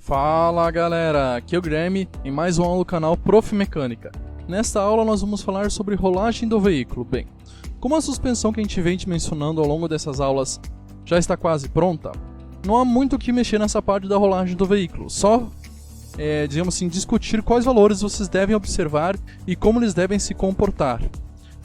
Fala galera, aqui é o Grêmio em mais uma aula do canal Prof Mecânica. Nesta aula nós vamos falar sobre rolagem do veículo. Bem, como a suspensão que a gente vem mencionando ao longo dessas aulas já está quase pronta, não há muito o que mexer nessa parte da rolagem do veículo, só, digamos assim, discutir quais valores vocês devem observar e como eles devem se comportar.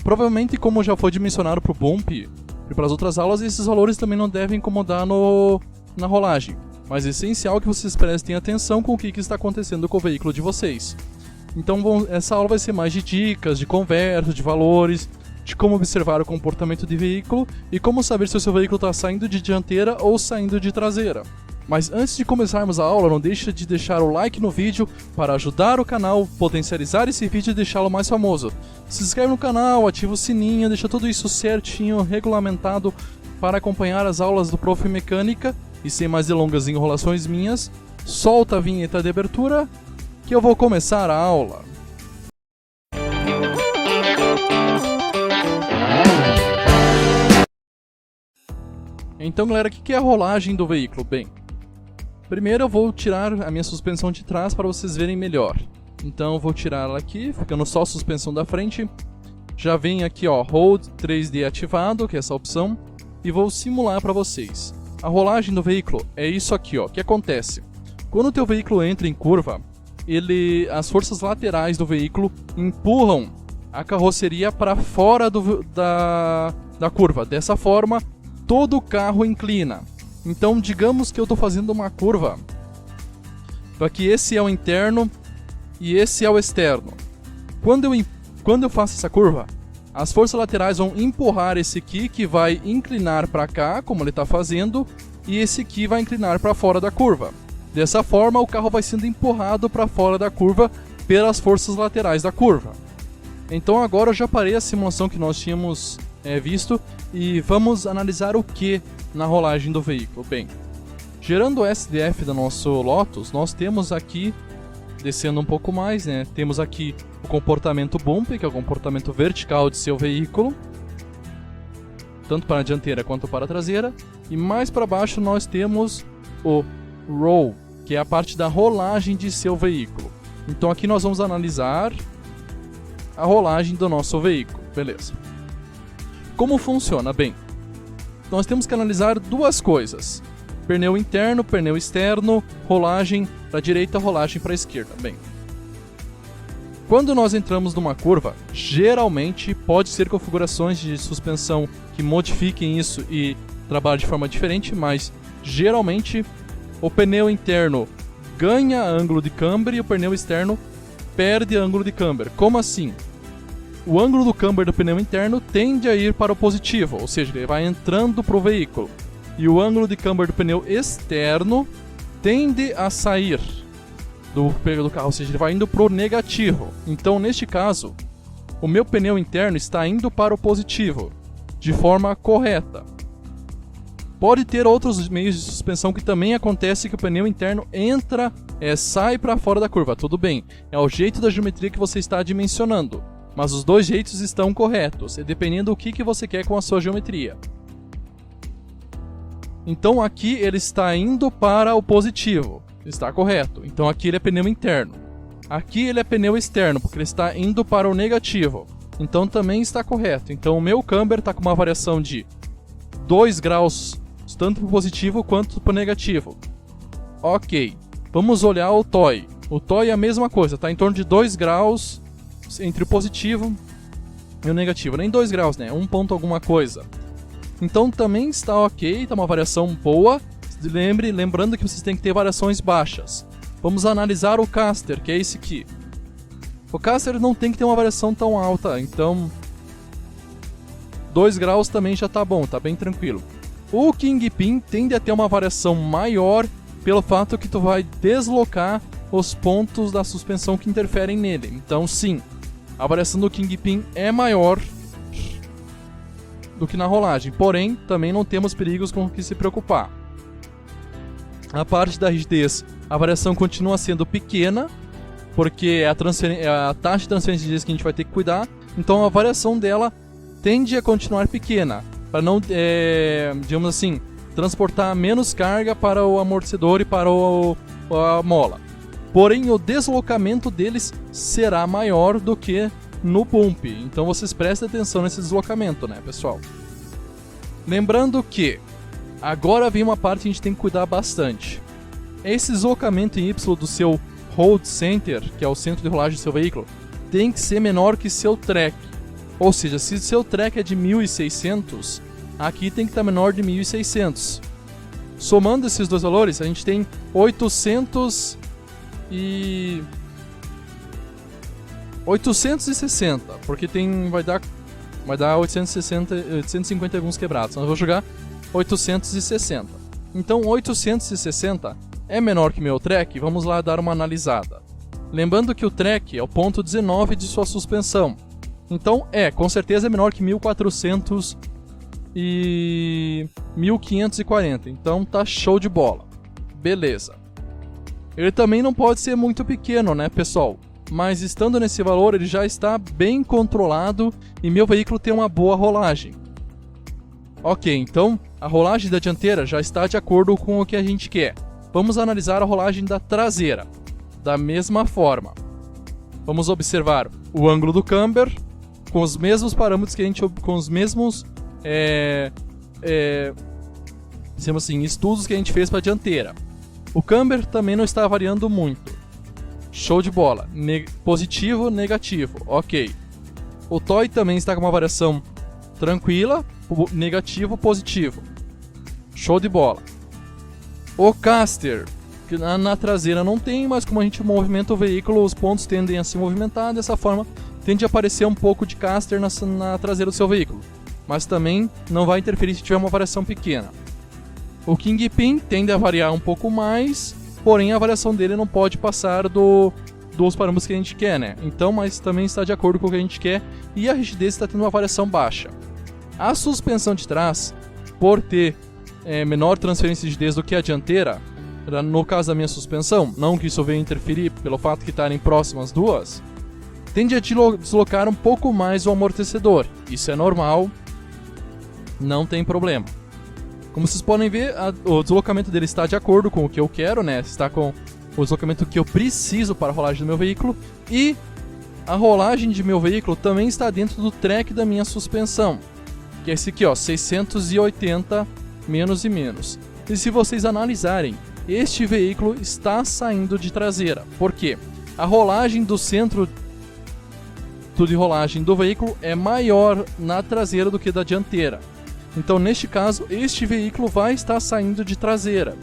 Provavelmente, como já foi mencionado para o Bump e para as outras aulas, esses valores também não devem incomodar na rolagem. Mas é essencial que vocês prestem atenção com o que está acontecendo com o veículo de vocês. Então essa aula vai ser mais de dicas, de conversa, de valores, de como observar o comportamento do veículo e como saber se o seu veículo está saindo de dianteira ou saindo de traseira. Mas antes de começarmos a aula, não deixe de deixar o like no vídeo para ajudar o canal, potencializar esse vídeo e deixá-lo mais famoso. Se inscreve no canal, ativa o sininho, deixa tudo isso certinho, regulamentado para acompanhar as aulas do Prof Mecânica. E sem mais delongas e enrolações minhas, solta a vinheta de abertura que eu vou começar a aula. Então galera, o que é a rolagem do veículo? Bem, primeiro eu vou tirar a minha suspensão de trás para vocês verem melhor. Então eu vou tirar ela aqui, ficando só a suspensão da frente. Já vem aqui ó, Hold 3D ativado, que é essa opção, e vou simular para vocês. A rolagem do veículo é isso aqui, ó. O que acontece? Quando o teu veículo entra em curva, as forças laterais do veículo empurram a carroceria para fora da curva. Dessa forma, todo o carro inclina. Então, digamos que eu estou fazendo uma curva. Então aqui esse é o interno e esse é o externo. Quando eu faço essa curva, as forças laterais vão empurrar esse aqui, que vai inclinar para cá, como ele está fazendo, e esse aqui vai inclinar para fora da curva. Dessa forma, o carro vai sendo empurrado para fora da curva pelas forças laterais da curva. Então agora eu já parei a simulação que nós tínhamos visto e vamos analisar o que na rolagem do veículo. Bem, gerando o SDF do nosso Lotus, nós temos aqui, descendo um pouco mais, temos aqui o comportamento Bump, que é o comportamento vertical de seu veículo, tanto para a dianteira quanto para a traseira, e mais para baixo nós temos o Roll, que é a parte da rolagem de seu veículo. Então aqui nós vamos analisar a rolagem do nosso veículo, beleza. Como funciona? Bem, nós temos que analisar duas coisas: pneu interno, pneu externo, rolagem para a direita, rolagem para a esquerda. Bem, quando nós entramos numa curva, geralmente pode ser configurações de suspensão que modifiquem isso e trabalhem de forma diferente, mas geralmente o pneu interno ganha ângulo de camber e o pneu externo perde ângulo de camber. Como assim? O ângulo do camber do pneu interno tende a ir para o positivo, ou seja, ele vai entrando para o veículo. E o ângulo de camber do pneu externo tende a sair do carro, ou seja, ele vai indo para o negativo. Então, neste caso, o meu pneu interno está indo para o positivo, de forma correta. Pode ter outros meios de suspensão que também acontece que o pneu interno sai para fora da curva. Tudo bem, é o jeito da geometria que você está dimensionando, mas os dois jeitos estão corretos, dependendo do que você quer com a sua geometria. Então aqui ele está indo para o positivo, está correto. Então aqui ele é pneu interno. Aqui ele é pneu externo, porque ele está indo para o negativo. Então também está correto. Então o meu camber está com uma variação de 2 graus, tanto para o positivo quanto para o negativo. Ok, vamos olhar o TOI. O TOI é a mesma coisa, está em torno de 2 graus entre o positivo e o negativo. Nem 2 graus, 1 ponto alguma coisa. Então também está ok, está uma variação boa. Lembrando que vocês têm que ter variações baixas. Vamos analisar o caster, que é esse aqui. O caster não tem que ter uma variação tão alta, então 2 graus também já está bom, está bem tranquilo. O Kingpin tende a ter uma variação maior pelo fato que tu vai deslocar os pontos da suspensão que interferem nele. Então sim, a variação do Kingpin é maior do que na rolagem, porém também não temos perigos com o que se preocupar. A parte da rigidez, a variação continua sendo pequena, porque é a taxa de transferência de rigidez que a gente vai ter que cuidar, então a variação dela tende a continuar pequena, para não, digamos assim, transportar menos carga para o amortecedor e para a mola. Porém, o deslocamento deles será maior do que no bump. Então vocês prestem atenção nesse deslocamento, né, pessoal? Lembrando que agora vem uma parte que a gente tem que cuidar bastante. Esse deslocamento em Y do seu Road Center, que é o centro de rolagem do seu veículo, tem que ser menor que seu track. Ou seja, se seu track é de 1600, aqui tem que estar menor de 1600. Somando esses dois valores, a gente tem 860, porque vai dar 850 alguns quebrados. Então eu vou jogar 860. Então 860 é menor que meu track. Vamos lá dar uma analisada. Lembrando que o track é o ponto 19 de sua suspensão. Então com certeza é menor que 1400 e 1540. Então tá show de bola. Beleza. Ele também não pode ser muito pequeno, né, pessoal? Mas estando nesse valor, ele já está bem controlado e meu veículo tem uma boa rolagem. Ok, então a rolagem da dianteira já está de acordo com o que a gente quer. Vamos analisar a rolagem da traseira. Da mesma forma. Vamos observar o ângulo do camber com os mesmos parâmetros que a gente... com os mesmos... dizemos assim, estudos que a gente fez para a dianteira. O camber também não está variando muito. Show de bola. Positivo, negativo. Ok. O toy também está com uma variação tranquila. Negativo, positivo. Show de bola. O caster, que na traseira não tem, mas como a gente movimenta o veículo, os pontos tendem a se movimentar. Dessa forma, tende a aparecer um pouco de caster na traseira do seu veículo. Mas também não vai interferir se tiver uma variação pequena. O Kingpin tende a variar um pouco mais, porém a variação dele não pode passar dos parâmetros que a gente quer, né? Então, mas também está de acordo com o que a gente quer e a rigidez está tendo uma variação baixa. A suspensão de trás, por ter menor transferência de rigidez do que a dianteira, no caso da minha suspensão, não que isso venha interferir pelo fato de estarem próximas duas, tende a deslocar um pouco mais o amortecedor. Isso é normal, não tem problema. Como vocês podem ver, o deslocamento dele está de acordo com o que eu quero, né? Está com o deslocamento que eu preciso para a rolagem do meu veículo. E a rolagem de meu veículo também está dentro do track da minha suspensão, que é esse aqui, ó, 680 menos e menos. E se vocês analisarem, este veículo está saindo de traseira. Por quê? A rolagem do centro de rolagem do veículo é maior na traseira do que da dianteira. Então, neste caso, este veículo vai estar saindo de traseira.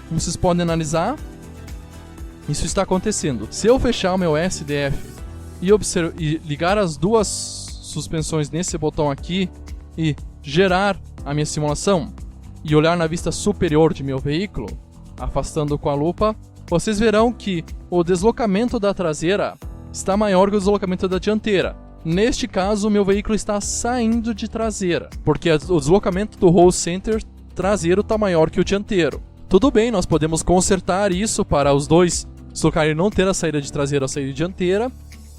Como vocês podem analisar, isso está acontecendo. Se eu fechar o meu SDF e ligar as duas suspensões nesse botão aqui e gerar a minha simulação e olhar na vista superior de meu veículo, afastando com a lupa, vocês verão que o deslocamento da traseira está maior que o deslocamento da dianteira. Neste caso, o meu veículo está saindo de traseira, porque o deslocamento do roll center traseiro está maior que o dianteiro. Tudo bem, nós podemos consertar isso para os dois deslocarem não ter a saída de traseira ou a saída de dianteira,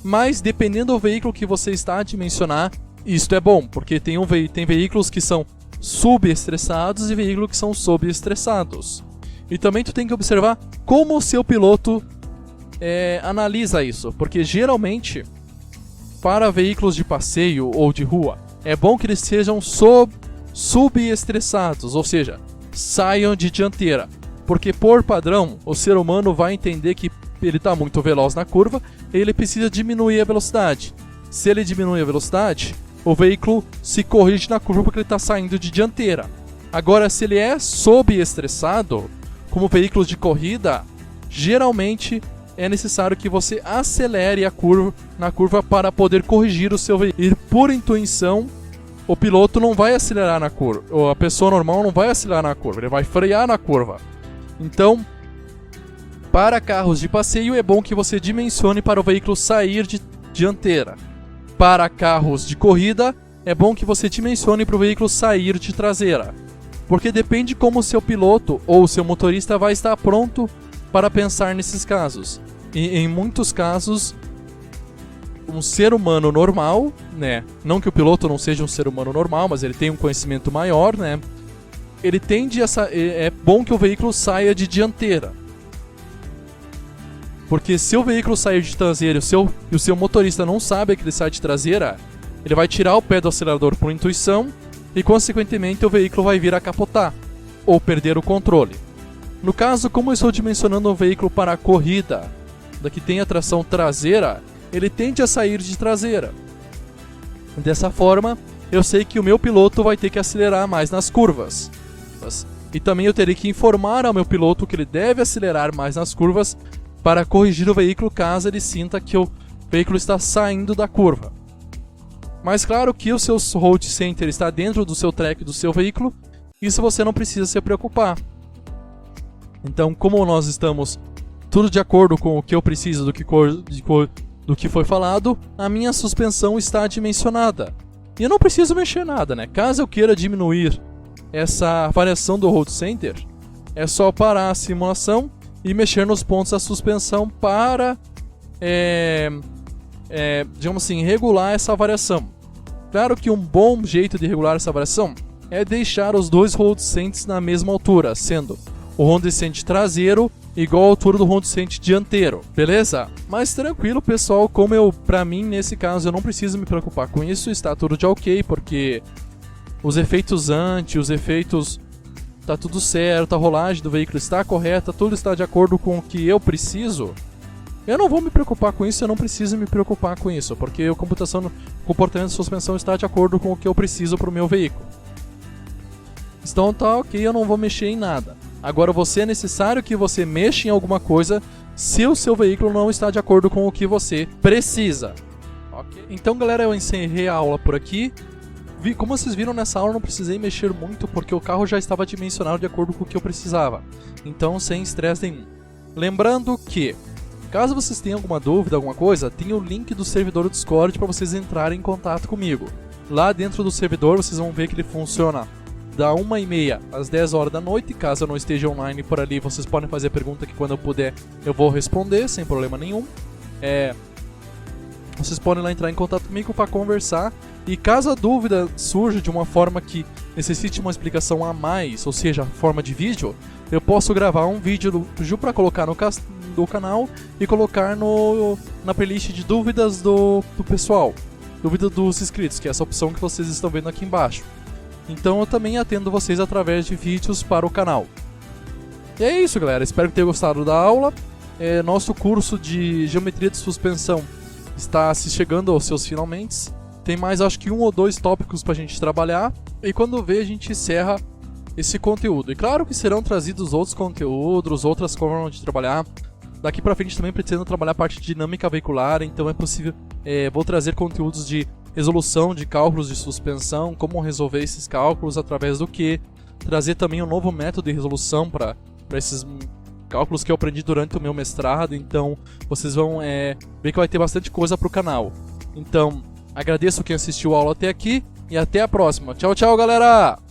mas dependendo do veículo que você está a dimensionar, isto é bom, porque tem veículos que são subestressados e veículos que são sobestressados. E também tu tem que observar como o seu piloto analisa isso, porque geralmente para veículos de passeio ou de rua, é bom que eles sejam subestressados, ou seja, saiam de dianteira. Porque por padrão, o ser humano vai entender que ele está muito veloz na curva e ele precisa diminuir a velocidade. Se ele diminui a velocidade, o veículo se corrige na curva porque ele está saindo de dianteira. Agora, se ele é sobestressado, como veículos de corrida, geralmente é necessário que você acelere na curva para poder corrigir o seu veículo. E por intuição, o piloto não vai acelerar na curva, ou a pessoa normal não vai acelerar na curva, ele vai frear na curva. Então, para carros de passeio é bom que você dimensione para o veículo sair de dianteira. Para carros de corrida é bom que você dimensione para o veículo sair de traseira. Porque depende como o seu piloto ou o seu motorista vai estar pronto para pensar nesses casos. E em muitos casos, um ser humano normal, né? Não que o piloto não seja um ser humano normal, mas ele tem um conhecimento maior, né? Ele tende é bom que o veículo saia de dianteira. Porque se o veículo sair de traseira e o seu motorista não sabe que ele sai de traseira, ele vai tirar o pé do acelerador por intuição e, consequentemente, o veículo vai vir a capotar ou perder o controle. No caso, como eu estou dimensionando um veículo para a corrida, que tem a tração traseira, ele tende a sair de traseira. Dessa forma, eu sei que o meu piloto vai ter que acelerar mais nas curvas. E também eu terei que informar ao meu piloto que ele deve acelerar mais nas curvas para corrigir o veículo caso ele sinta que o veículo está saindo da curva. Mas claro que o seu road center está dentro do seu track do seu veículo, isso você não precisa se preocupar. Então, como nós estamos tudo de acordo com o que eu preciso do que foi falado, a minha suspensão está dimensionada. E eu não preciso mexer nada, né? Caso eu queira diminuir essa variação do road center, é só parar a simulação e mexer nos pontos da suspensão para, digamos assim, regular essa variação. Claro que um bom jeito de regular essa variação é deixar os dois road centers na mesma altura, sendo o road center traseiro igual à altura do road center dianteiro, beleza? Mas tranquilo, pessoal, pra mim, nesse caso, eu não preciso me preocupar com isso, está tudo de ok, porque os efeitos tá tudo certo, a rolagem do veículo está correta, tudo está de acordo com o que eu preciso. Eu não vou me preocupar com isso, eu não preciso me preocupar com isso, porque o comportamento de suspensão está de acordo com o que eu preciso para o meu veículo. Então tá ok, eu não vou mexer em nada. Agora é necessário que você mexa em alguma coisa se o seu veículo não está de acordo com o que você precisa. Okay? Então galera, eu encerrei a aula por aqui. Como vocês viram nessa aula, eu não precisei mexer muito porque o carro já estava dimensionado de acordo com o que eu precisava. Então sem estresse nenhum. Lembrando que, caso vocês tenham alguma dúvida, alguma coisa, tem o link do servidor do Discord para vocês entrarem em contato comigo. Lá dentro do servidor vocês vão ver que ele funciona da 1h30 às 10 horas da noite. Caso eu não esteja online por ali, vocês podem fazer a pergunta que quando eu puder eu vou responder, sem problema nenhum. Vocês podem lá entrar em contato comigo para conversar. E caso a dúvida surja de uma forma que necessite uma explicação a mais, ou seja, forma de vídeo, eu posso gravar um vídeo para colocar no canal e colocar na playlist de dúvidas do pessoal, dúvida dos inscritos, que é essa opção que vocês estão vendo aqui embaixo. Então eu também atendo vocês através de vídeos para o canal. E é isso, galera, espero que tenham gostado da aula. Nosso curso de geometria de suspensão está se chegando aos seus finalmente. Tem mais, acho que 1 ou 2 tópicos pra gente trabalhar. E quando vê, a gente encerra esse conteúdo. E claro que serão trazidos outros conteúdos, outras formas de trabalhar. Daqui pra frente também pretendo trabalhar a parte de dinâmica veicular. Então é possível, vou trazer conteúdos de resolução de cálculos de suspensão, como resolver esses cálculos, através do que. Trazer também um novo método de resolução para esses cálculos que eu aprendi durante o meu mestrado. Então vocês vão ver que vai ter bastante coisa pro canal. Então, agradeço quem assistiu a aula até aqui e até a próxima. Tchau, tchau, galera!